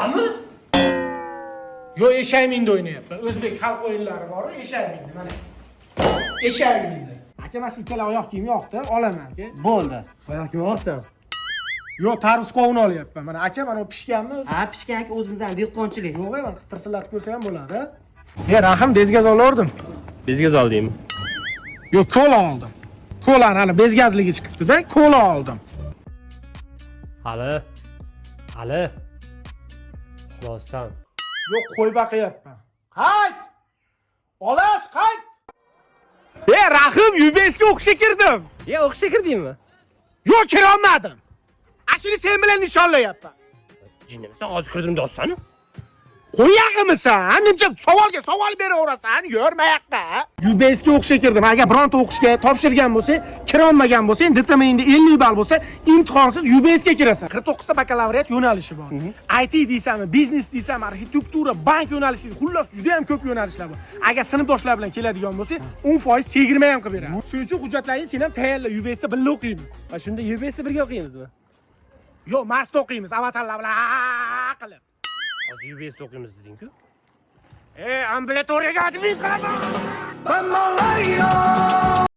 Eshakmi? Yo, eshak mingda o'ynayapman. O'zbek xalq o'yinlari bor, eshak mingda mana. Eshak mingda. Aka, mana shu ikkala oyoq kiyim yoqdi, olaman aka. Bo'ldi. Oyoq kiyim olsam. Yo, tarvuz qovun olyapman. Mana aka, mana bu pishganmi o'zi? Ha, pishgan aka o'zimizdan dehqonchilik. Yo'q, mana qitirsillatib ko'rsa ham bo'ladi. Rahim bezgaz olordim. Bezgaz oldingmi? Yo, kola oldim. Kolani hali bezgazligi chiqibdi-da, kola oldim. Hali. Xulosdan. Yo'q, qo'y baqayapman. Qayt! Olash, qayt! Rahim, UBSga o'qishga kirdim. O'qishga kirdingmi? Yo'q, kira olmadim. Ashuni sen bilan nishonlayapman. Jinnimisan, hozir kirdim dostani. Qo'yag'imisan? Nimcha savol beraverasan? Yurmayapti. UBSga o'qishga kirdim. Agar bironta o'qishga topshirgan bo'lsang, kira olmagan bo'lsang, DTMingda 50 ball bo'lsa, imtihonsiz UBSga kirasan. 49 ta bakalavriat yo'nalishi bor. IT deysanmi, biznes deysanmi, arxitektura, bank yo'nalishi, xullas juda ham ko'p yo'nalishlar bor. Agar sinfdoshlar bilan keladigan bo'lsang, 10% chegirma ham qilib beradi. Shuning uchun hujjatlaringizni sen ham tayyorla, UBSda birga o'qiymiz. Ha, shunda UBSda birga o'qiymizmi? Yo'q, mast o'qiymiz, avatarlar bilan qilib. Hozir UBSda o'qiymiz deding-ku. Ambulatoriyaga aytib qaraman.